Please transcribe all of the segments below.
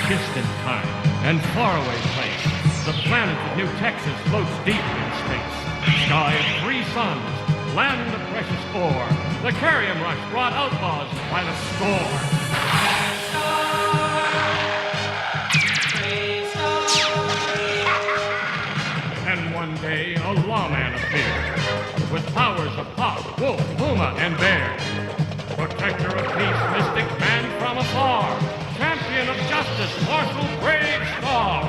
distant time and faraway place, the planet of New Texas floats deep in space. Sky of 3 suns, land of precious ore. The Carrium Rush brought outlaws by the score. And one day, a lawman appeared with powers of hawk, wolf, puma, and bear. Protector of peace, mystic man from afar. Champion of justice, Marshal BraveStarr.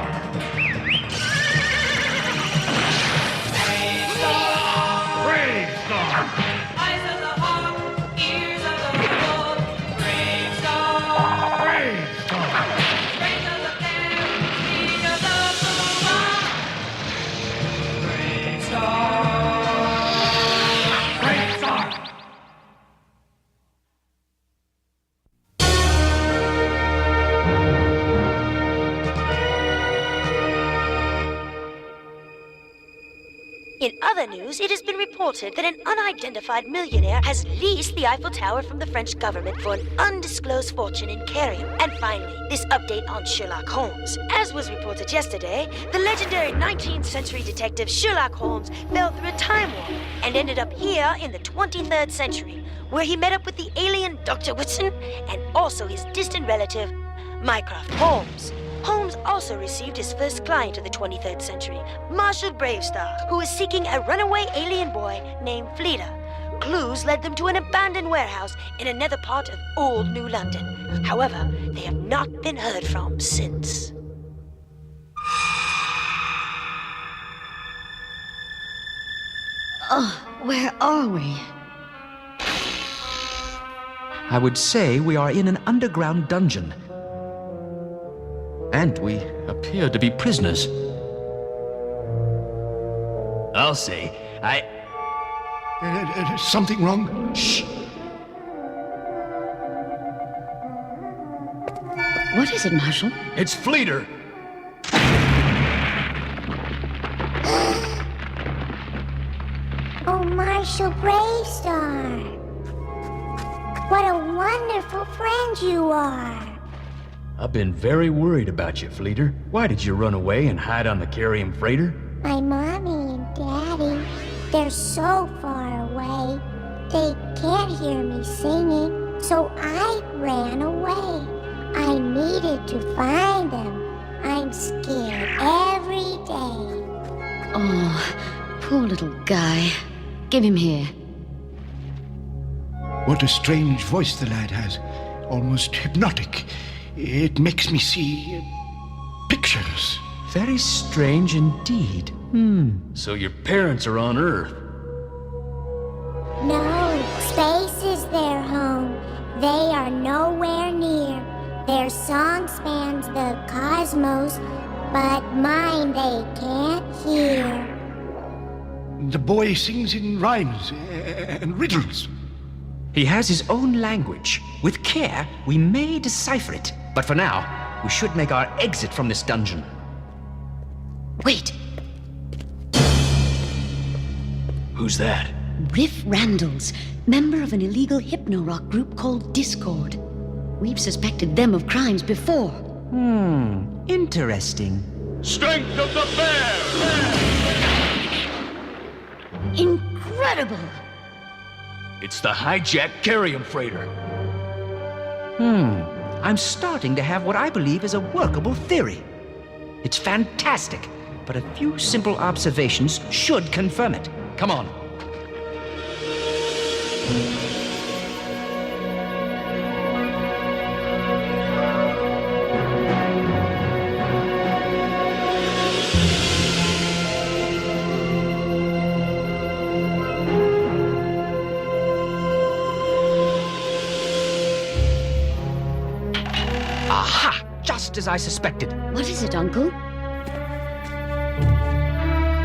BraveStarr. Eyes of the hawk, ears of the wolf. BraveStarr. BraveStarr. Brains of the bear, feet of the puma. BraveStarr. BraveStarr. In other news, it has been reported that an unidentified millionaire has leased the Eiffel Tower from the French government for an undisclosed fortune in Carrium. And finally, this update on Sherlock Holmes. As was reported yesterday, the legendary 19th century detective Sherlock Holmes fell through a time warp and ended up here in the 23rd century, where he met up with the alien Dr. Whitson and also his distant relative, Mycroft Holmes. Holmes also received his first client of the 23rd century, Marshal BraveStarr, who was seeking a runaway alien boy named Fleeta. Clues led them to an abandoned warehouse in another part of old New London. However, they have not been heard from since. Oh, where are we? I would say we are in an underground dungeon. And we appear to be prisoners. I'll say, Something wrong? Shh! What is it, Marshal? it's Fleeter. Oh, Marshal BraveStarr. What a wonderful friend you are. I've been very worried about you, Fleeter. Why did you run away and hide on the Carrium freighter? My mommy and daddy, they're so far away. They can't hear me singing, so I ran away. I needed to find them. I'm scared every day. Oh, poor little guy. Give him here. What a strange voice the lad has. Almost hypnotic. It makes me see pictures. Very strange indeed. So your parents are on Earth. No, space is their home. They are nowhere near. Their song spans the cosmos, but mine they can't hear. The boy sings in rhymes and riddles. He has his own language. With care, we may decipher it. But for now, we should make our exit from this dungeon. Wait, Who's that? Riff Randalls, member of an illegal hypno-rock group called Discord. We've suspected them of crimes before. Interesting. Strength of the bear! Incredible! It's the hijacked Carrium freighter. I'm starting to have what I believe is a workable theory. It's fantastic, but a few simple observations should confirm it. Come on. Aha! Just as I suspected. What is it, Uncle?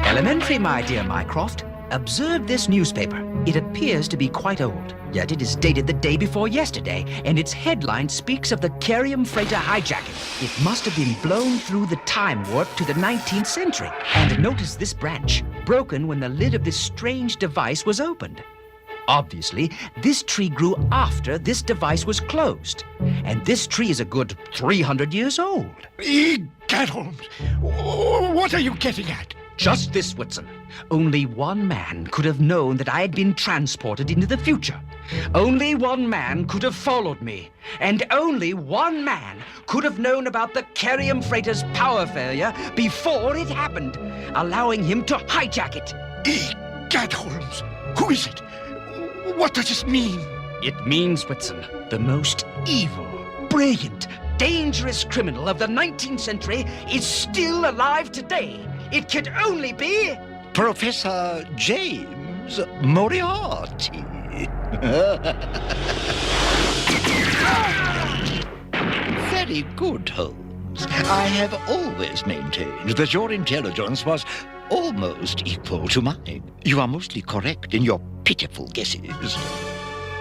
Elementary, my dear Mycroft. Observe this newspaper. It appears to be quite old, yet it is dated the day before yesterday, and its headline speaks of the Carrium freighter hijacking. It must have been blown through the time warp to the 19th century. And notice this branch, broken when the lid of this strange device was opened. Obviously, this tree grew after this device was closed. And this tree is a good 300 years old. Egad, Holmes, what are you getting at? Just this, Watson. Only one man could have known that I had been transported into the future. Only one man could have followed me. And only one man could have known about the Carium freighter's power failure before it happened, allowing him to hijack it. Egad, Holmes, who is it? What does this mean? It means, Watson, the most evil, brilliant, dangerous criminal of the 19th century is still alive today. It could only be... Professor James Moriarty. Very good, Holmes. I have always maintained that your intelligence was almost equal to mine. You are mostly correct in your pitiful guesses.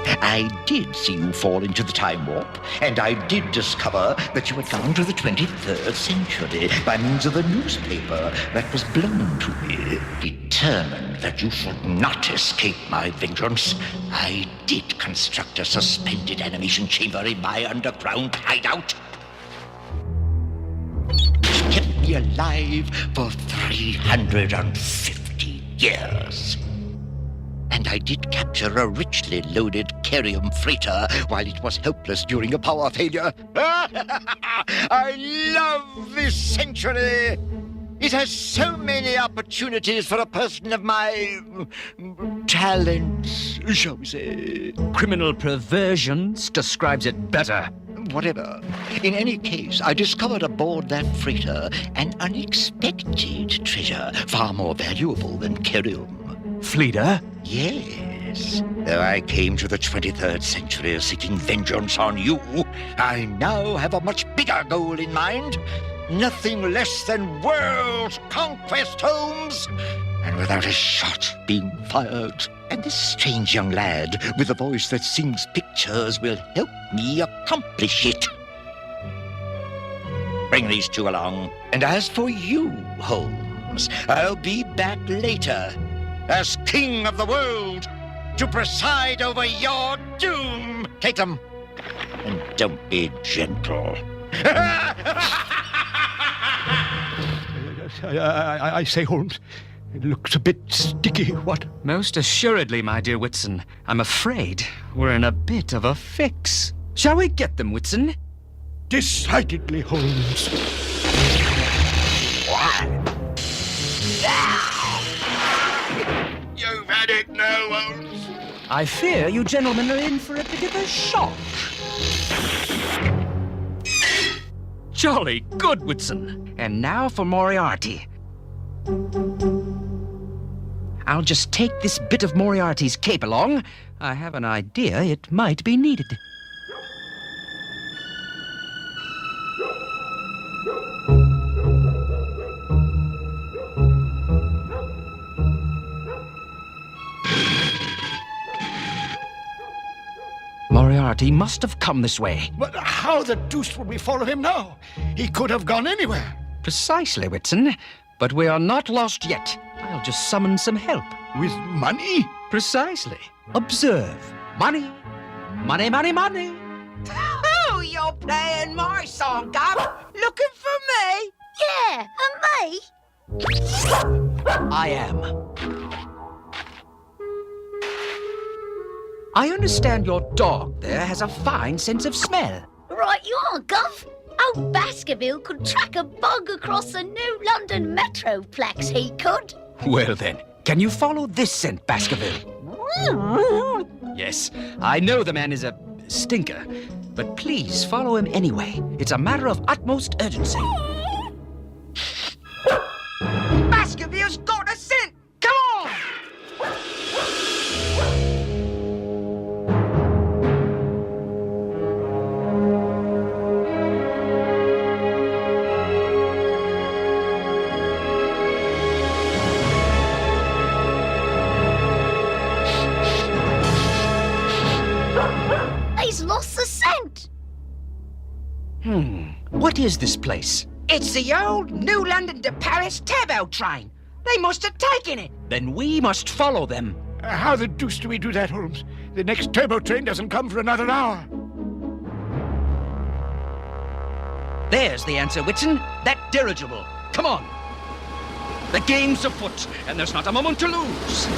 I did see you fall into the time warp, and I did discover that you had gone to the 23rd century by means of a newspaper that was blown to me. Determined that you should not escape my vengeance, I did construct a suspended animation chamber in my underground hideout. It kept me alive for 350 years. And I did capture a richly loaded Carium freighter while it was helpless during a power failure. I love this century. It has so many opportunities for a person of my talents, shall we say. Criminal perversions describes it better. Whatever. In any case, I discovered aboard that freighter an unexpected treasure far more valuable than Carium. Fleeter? Yes. Though I came to the 23rd century seeking vengeance on you, I now have a much bigger goal in mind. Nothing less than world conquest, Holmes. And without a shot being fired. And this strange young lad with a voice that sings pictures will help me accomplish it. Bring these two along. And as for you, Holmes, I'll be back later as king of the world to preside over your doom. Take them, and don't be gentle. I say, Holmes, it looks a bit sticky, what? Most assuredly, my dear Watson. I'm afraid we're in a bit of a fix. Shall we get them, Watson? Decidedly, Holmes. You've had it now, Holmes. I fear you gentlemen are in for a bit of a shock. Jolly good, Watson. And now for Moriarty. I'll just take this bit of Moriarty's cape along. I have an idea it might be needed. Moriarty must have come this way. But how the deuce would we follow him now? He could have gone anywhere. Precisely, Watson. But we are not lost yet. I'll just summon some help. With money? Precisely. Observe. Money. Money, money, money. Oh, you're playing my song, Gub. Looking for me? Yeah, and me? I am. I understand your dog there has a fine sense of smell. Right you are, Gov. Old Baskerville could track a bug across the new London Metroplex, he could. Well then, can you follow this scent, Baskerville? Yes, I know the man is a stinker, but please follow him anyway. It's a matter of utmost urgency. Baskerville's got a scent. Come on! He's lost the scent. What is this place? It's the old New London to Paris turbo train. They must have taken it. Then we must follow them. How the deuce do we do that, Holmes? The next turbo train doesn't come for another hour. There's the answer, Whitson. That dirigible. Come on. The game's afoot, and there's not a moment to lose.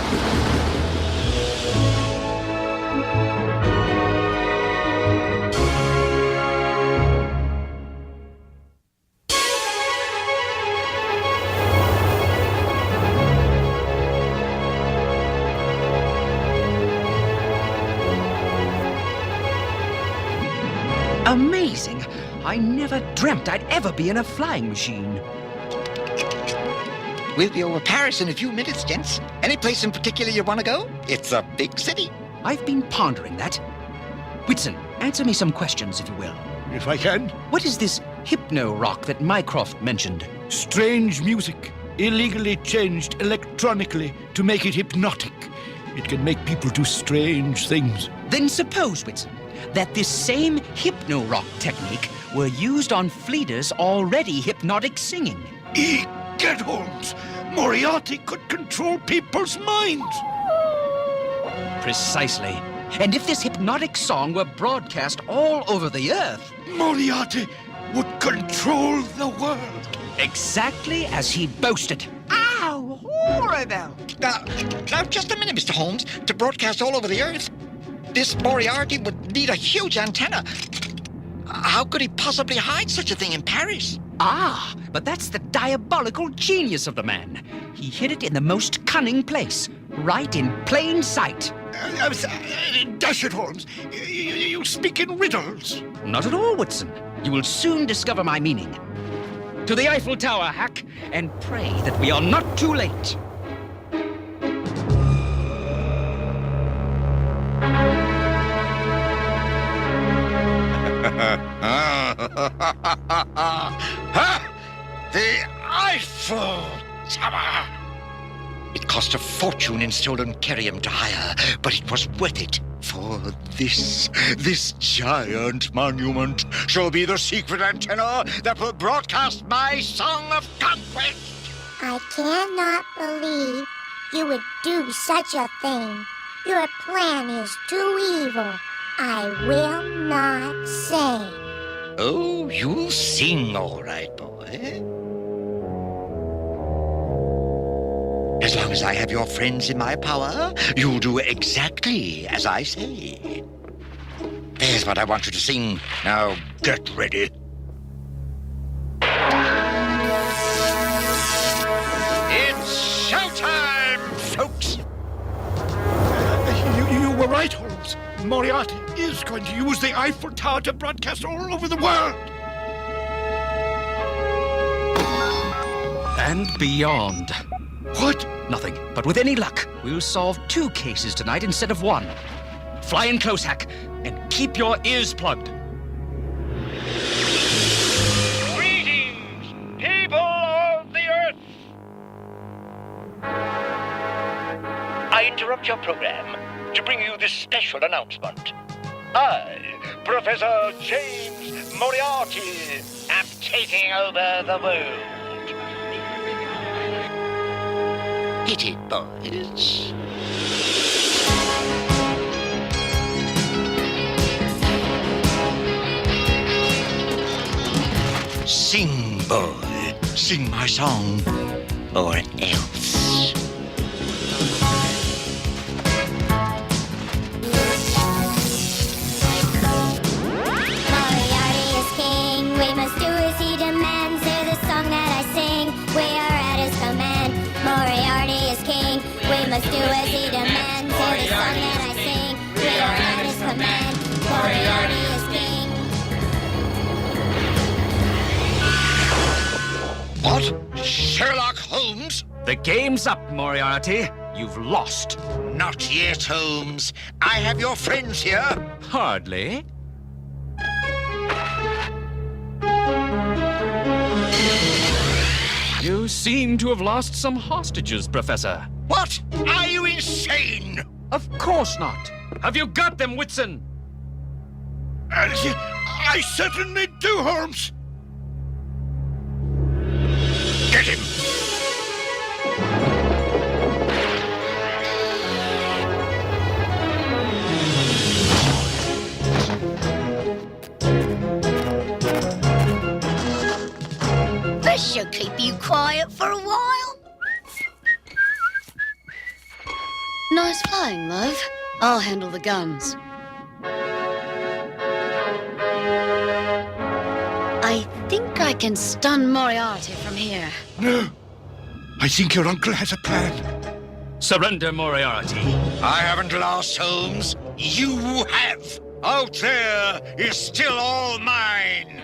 Amazing. I never dreamt I'd ever be in a flying machine. We'll be over Paris in a few minutes, gents. Any place in particular you want to go? It's a big city. I've been pondering that. Whitson, answer me some questions, if you will. If I can. What is this hypno-rock that Mycroft mentioned? Strange music, illegally changed electronically to make it hypnotic. It can make people do strange things. Then suppose, Whitson, that this same hypno-rock technique were used on Fleeta's already hypnotic singing. Egad, Holmes! Moriarty could control people's minds! Precisely. And if this hypnotic song were broadcast all over the Earth... Moriarty would control the world! Exactly as he boasted. Ow, horrible. Now, just a minute, Mr. Holmes. To broadcast all over the Earth, this Moriarty would need a huge antenna. How could he possibly hide such a thing in Paris? Ah, but that's the diabolical genius of the man. He hid it in the most cunning place, right in plain sight. Dash it, Holmes. You speak in riddles. Not at all, Watson. You will soon discover my meaning. To the Eiffel Tower, Hack, and pray that we are not too late. The Eiffel Tower! It cost a fortune in stolen cerium to hire, but it was worth it. For this giant monument shall be the secret antenna that will broadcast my song of conquest. I cannot believe you would do such a thing. Your plan is too evil. I will not say. Oh, you'll sing all right, boy. As long as I have your friends in my power, you'll do exactly as I say. There's what I want you to sing. Now, get ready. It's showtime, folks! You were right, Holmes. Moriarty is going to use the Eiffel Tower to broadcast all over the world. And beyond. What? Nothing. But with any luck, we'll solve 2 cases tonight instead of 1. Fly in close, Hack, and keep your ears plugged. Greetings, people of the Earth! I interrupt your program to bring you this special announcement. I, Professor James Moriarty, am taking over the world. Hit it, boys. Sing, boy. Sing my song, or else. Moriarty is king. We must do as he demands. Hear the song that I sing. We are at his command. Moriarty is king. We must do as he demands. Hear the song that I sing. We are at his command. Moriarty is king. What? Sherlock Holmes? The game's up, Moriarty. You've lost. Not yet, Holmes. I have your friends here. Hardly. You seem to have lost some hostages, Professor. What? Are you insane? Of course not. Have you got them, Whitson? I certainly do, Holmes. Get him! should keep you quiet for a while. Nice flying, love. I'll handle the guns. I think I can stun Moriarty from here. No. I think your uncle has a plan. Surrender, Moriarty. I haven't lost, Holmes. You have. Out there is still all mine.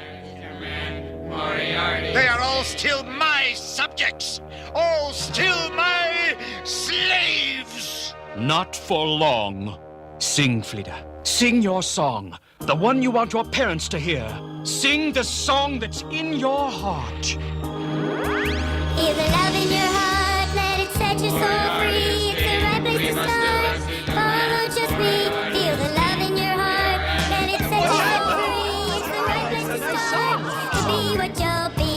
They are all still my subjects. All still my slaves. Not for long. Sing, Frida. Sing your song. The one you want your parents to hear. Sing the song that's in your heart. Feel the love in your heart, let it set your soul free. It's the right place to start. Follow just me. Feel the love in your heart, let it set your soul free. It's the right place to start. To be what you'll be.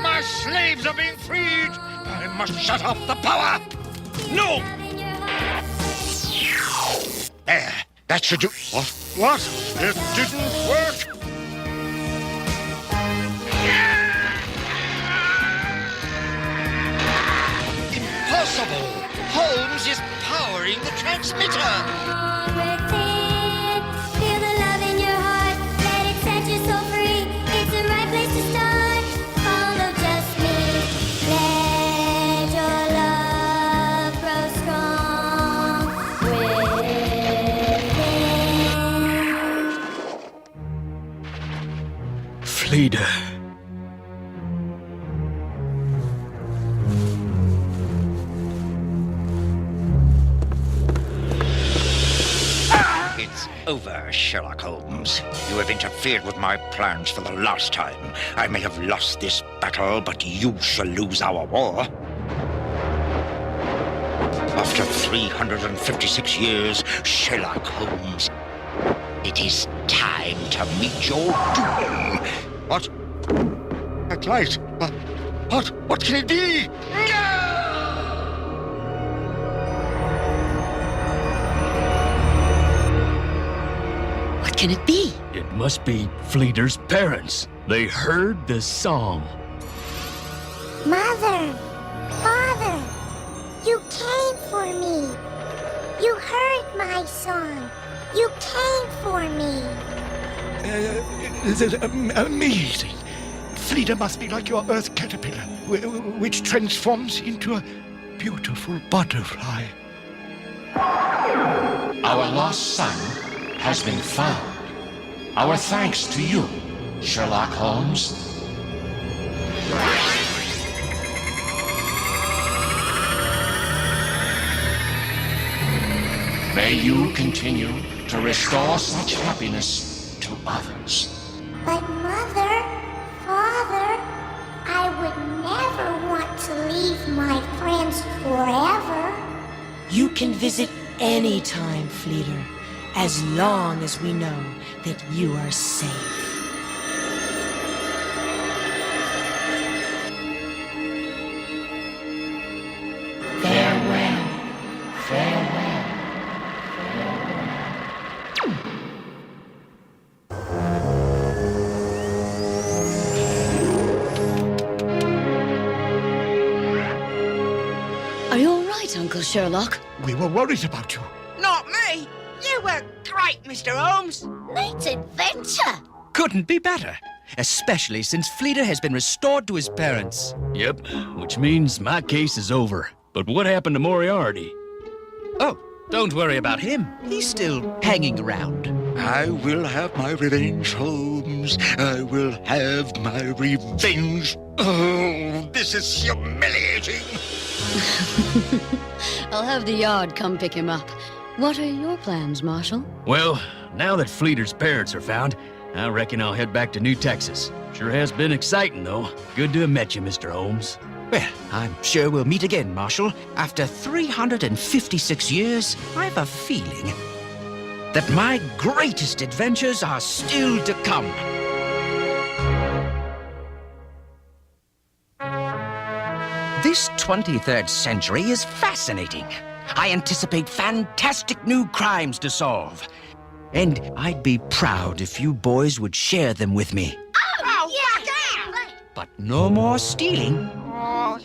My slaves are being freed. I must shut off the power. No! There, that should do. What? It didn't work? Impossible! Holmes is powering the transmitter. Feel the love in your heart, let it set your soul free. It's the right place to start. Follow just me. Let your love grow strong within. Frida. It's over, Sherlock Holmes. You have interfered with my plans for the last time. I may have lost this battle, but you shall lose our war. After 356 years, Sherlock Holmes, it is time to meet your doom. What? That light? What can it be? No! What can it be? It must be Fleeter's parents. They heard the song. Mother, Father, you came for me. You heard my song. You came for me. Amazing. Frida must be like your Earth caterpillar, which transforms into a beautiful butterfly. Our lost son has been found. Our thanks to you, Sherlock Holmes. May you continue to restore such happiness to others. But Mother, Father, I would never want to leave my friends forever. You can visit any time, Fleeter, as long as we know that you are safe. Farewell. Farewell. Are you all right, Uncle Sherlock? We were worried about you. Not me. You were great, Mr. Holmes. Neat adventure. Couldn't be better. Especially since Fleeter has been restored to his parents. Yep, which means my case is over. But what happened to Moriarty? Oh, don't worry about him. He's still hanging around. I will have my revenge, Holmes. I will have my revenge. Oh, this is humiliating. I'll have the yard come pick him up. What are your plans, Marshal? Well, now that Fleeter's parents are found, I reckon I'll head back to New Texas. Sure has been exciting, though. Good to have met you, Mr. Holmes. Well, I'm sure we'll meet again, Marshal. After 356 years, I've a feeling that my greatest adventures are still to come. This 23rd century is fascinating. I anticipate fantastic new crimes to solve. And I'd be proud if you boys would share them with me. Oh, yeah. but no more stealing. Oh,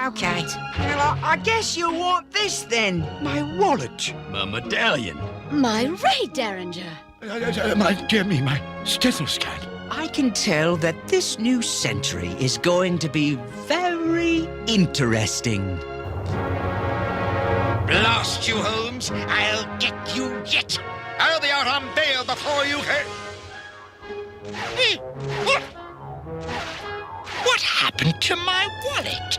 okay. Well, I guess you want this then. My wallet. My medallion. My Ray Derringer. My dear me, my stethoscope. I can tell that this new century is going to be very interesting. Blast you, Holmes. I'll get you yet. I'll be out on bail before you can... Hey, what happened to my wallet?